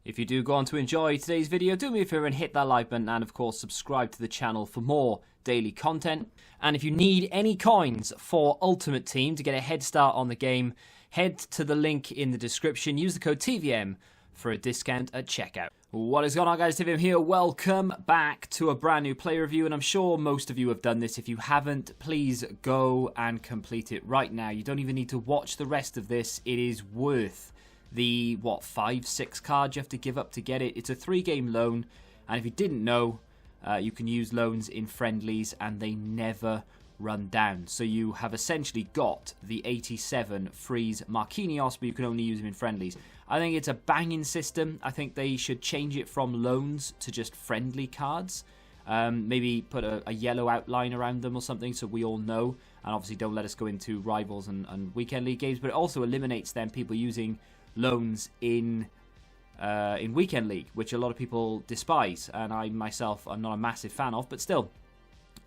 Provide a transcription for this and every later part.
If you do go on to enjoy today's video, do me a favour and hit that like button and of course subscribe to the channel for more daily content. And if you need any coins for Ultimate Team to get a head start on the game, head to the link in the description, use the code TVM for a discount at checkout. What is going on, guys? TVM here. Welcome back to a brand new play review, and I'm sure most of you have done this. If you haven't, please go and complete it right now. You don't even need to watch the rest of this. It is worth the, 5-6 cards you have to give up to get it. It's a 3-game loan, and if you didn't know, you can use loans in friendlies, and they never run down. So you have essentially got the 87 freeze Marquinhos, but you can only use him in friendlies. I think it's a banging system. I think they should change it from loans to just friendly cards. Maybe put a yellow outline around them or something so we all know. And obviously don't let us go into rivals and weekend league games. But it also eliminates then people using loans in weekend league, which a lot of people despise. And I myself am not a massive fan of. But still,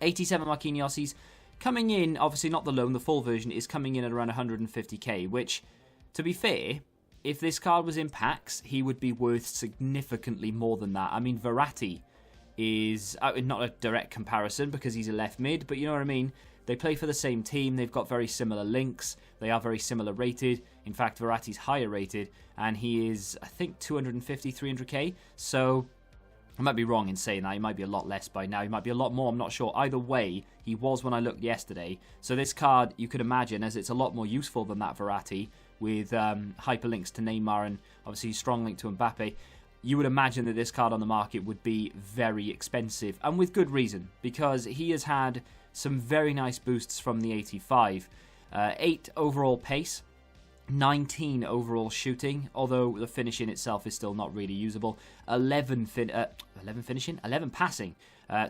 87 Marquinhos, he's coming in, obviously not the loan, the full version is coming in at around 150k. Which, to be fair, if this card was in packs, he would be worth significantly more than that. I mean, Verratti is not a direct comparison because he's a left mid, but you know what I mean? They play for the same team. They've got very similar links. They are very similar rated. In fact, Verratti's higher rated, and he is, I think, 250, 300k. So I might be wrong in saying that. He might be a lot less by now. He might be a lot more. I'm not sure. Either way, he was when I looked yesterday. So this card, you could imagine, as it's a lot more useful than that Verratti, with hyperlinks to Neymar and obviously strong link to Mbappe, you would imagine that this card on the market would be very expensive, and with good reason, because he has had some very nice boosts from the 85. 8 overall pace, 19 overall shooting, although the finishing itself is still not really usable. 11 passing,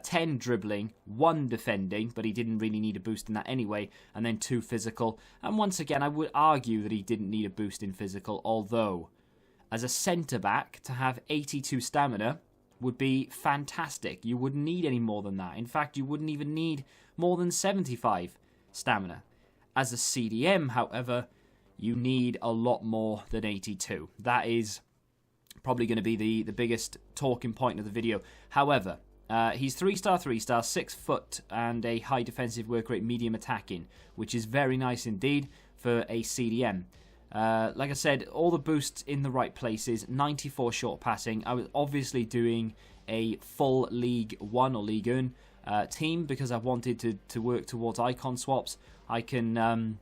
10 dribbling, 1 defending, but he didn't really need a boost in that anyway, and then 2 physical. And once again, I would argue that he didn't need a boost in physical, although as a centre-back, to have 82 stamina would be fantastic. You wouldn't need any more than that. In fact, you wouldn't even need more than 75 stamina. As a CDM, however, you need a lot more than 82. That is probably going to be the biggest talking point of the video. However, he's 3-star, 3-star, 6 foot, and a high defensive work rate, medium attacking, which is very nice indeed for a CDM. Like I said, all the boosts in the right places, 94 short passing. I was obviously doing a full League 1 or League 1 team because I wanted to work towards icon swaps. I can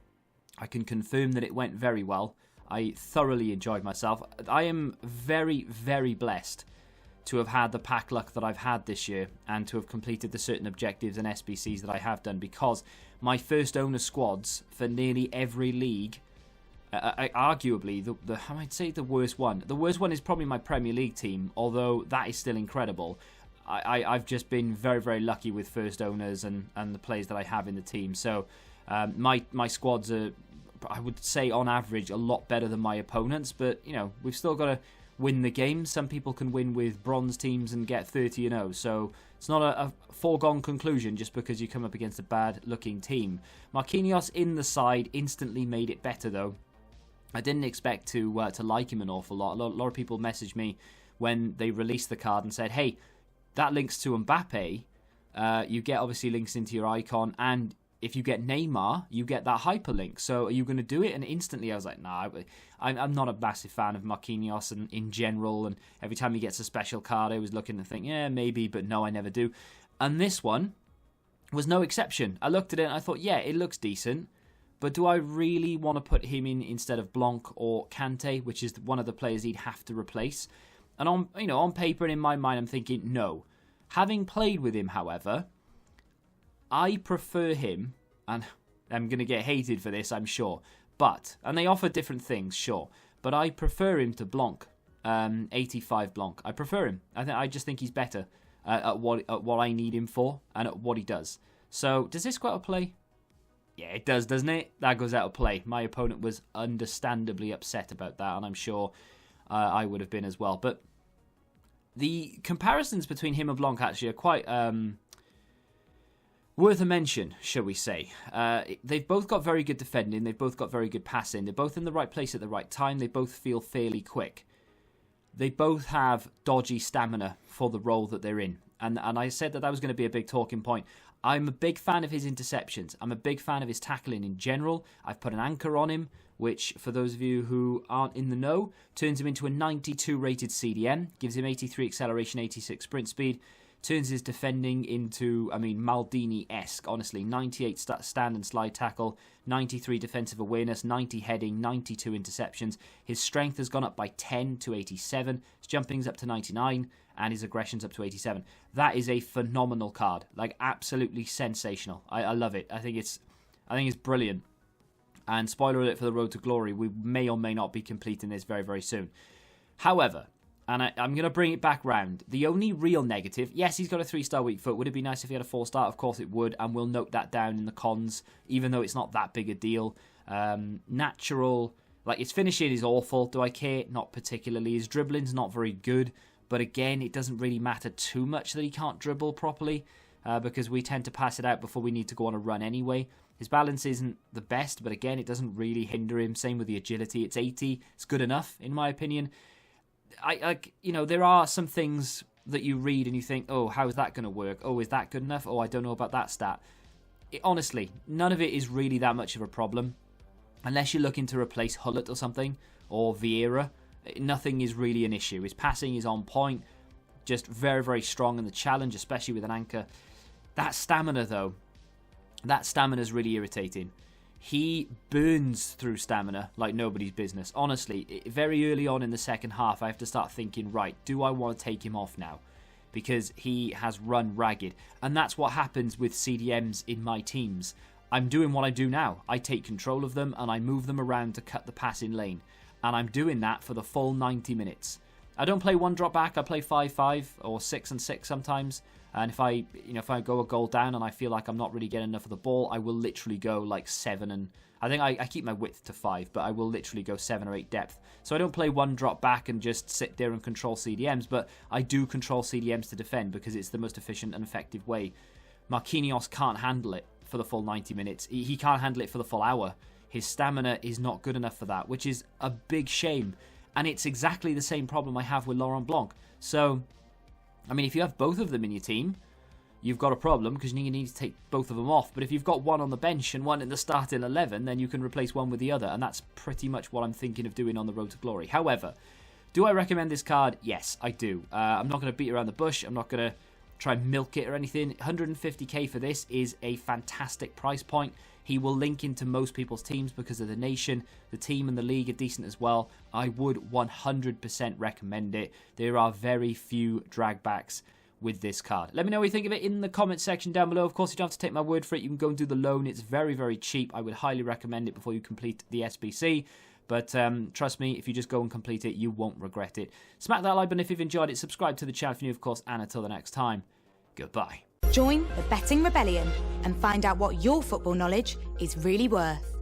confirm that it went very well. I thoroughly enjoyed myself. I am very, very blessed to have had the pack luck that I've had this year and to have completed the certain objectives and SBCs that I have done, because my first owner squads for nearly every league, arguably, I might say the worst one. The worst one is probably my Premier League team, although that is still incredible. I've just been very, very lucky with first owners and the players that I have in the team. So my squads are, I would say, on average, a lot better than my opponents. But, you know, we've still got to win the game. Some people can win with bronze teams and get 30-0. So it's not a foregone conclusion just because you come up against a bad-looking team. Marquinhos in the side instantly made it better, though. I didn't expect to like him an awful lot. A lot of people messaged me when they released the card and said, hey, that links to Mbappe. You get, obviously, links into your icon, and if you get Neymar, you get that hyperlink. So are you going to do it? And instantly I was like, nah, I'm not a massive fan of Marquinhos and in general. And every time he gets a special card, I was looking to think, yeah, maybe, but no, I never do. And this one was no exception. I looked at it and I thought, yeah, it looks decent. But do I really want to put him in instead of Blanc or Kante, which is one of the players he'd have to replace? And on paper and in my mind, I'm thinking, no. Having played with him, however, I prefer him, and I'm going to get hated for this, I'm sure. And they offer different things, sure. But I prefer him to Blanc, 85 Blanc. I prefer him. I just think he's better at what I need him for and at what he does. So, does this go out of play? Yeah, it does, doesn't it? That goes out of play. My opponent was understandably upset about that, and I'm sure I would have been as well. But the comparisons between him and Blanc actually are quite worth a mention, shall we say. They've both got very good defending. They've both got very good passing. They're both in the right place at the right time. They both feel fairly quick. they both have dodgy stamina for the role that they're in. And I said that was going to be a big talking point. I'm a big fan of his interceptions. I'm a big fan of his tackling in general. I've put an anchor on him, which, for those of you who aren't in the know, turns him into a 92 rated CDM, gives him 83 acceleration, 86 sprint speed, turns his defending into, Maldini-esque, honestly. 98 stand and slide tackle, 93 defensive awareness, 90 heading, 92 interceptions. His strength has gone up by 10 to 87. His jumping's up to 99, and his aggression's up to 87. That is a phenomenal card. Like, absolutely sensational. I love it. I think it's brilliant. And spoiler alert for the Road to Glory, we may or may not be completing this very, very soon. However, and I'm going to bring it back round. The only real negative, yes, he's got a 3-star weak foot. Would it be nice if he had a 4-star? Of course it would, and we'll note that down in the cons, even though it's not that big a deal. Natural, like, his finishing is awful. Do I care? Not particularly. His dribbling's not very good, but again, it doesn't really matter too much that he can't dribble properly, because we tend to pass it out before we need to go on a run anyway. His balance isn't the best, but again, it doesn't really hinder him. Same with the agility. It's 80. It's good enough, in my opinion. There are some things that you read and you think, oh, how is that going to work? Oh, is that good enough? Oh, I don't know about that stat. Honestly, none of it is really that much of a problem. Unless you're looking to replace Hullet or something, or Vieira, nothing is really an issue. His passing is on point, just very, very strong in the challenge, especially with an anchor. That stamina, though, that stamina is really irritating. He burns through stamina like nobody's business. Honestly, very early on in the second half, I have to start thinking, right, do I want to take him off now? Because he has run ragged. And that's what happens with CDMs in my teams. I'm doing what I do now. I take control of them and I move them around to cut the passing lane. And I'm doing that for the full 90 minutes. I don't play one drop back. I play 5-5 or 6-6 sometimes. And if I go a goal down and I feel like I'm not really getting enough of the ball, I will literally go like 7 and I think I keep my width to 5, but I will literally go 7 or 8 depth. So I don't play one drop back and just sit there and control CDMs, but I do control CDMs to defend because it's the most efficient and effective way. Marquinhos can't handle it for the full 90 minutes. He can't handle it for the full hour. His stamina is not good enough for that, which is a big shame. And it's exactly the same problem I have with Laurent Blanc. So, if you have both of them in your team, you've got a problem because you need to take both of them off. But if you've got one on the bench and one in the starting 11, then you can replace one with the other. And that's pretty much what I'm thinking of doing on the Road to Glory. However, do I recommend this card? Yes, I do. I'm not going to beat around the bush. I'm not going to try and milk it or anything. 150k for this is a fantastic price point. He will link into most people's teams because of the nation. The team and the league are decent as well. I would 100% recommend it. There are very few dragbacks with this card. Let me know what you think of it in the comment section down below. Of course, you don't have to take my word for it. You can go and do the loan. It's very, very cheap. I would highly recommend it before you complete the SBC. But trust me, if you just go and complete it, you won't regret it. Smack that like button if you've enjoyed it. Subscribe to the channel if you're new, of course. And until the next time, goodbye. Join the Betting Rebellion and find out what your football knowledge is really worth.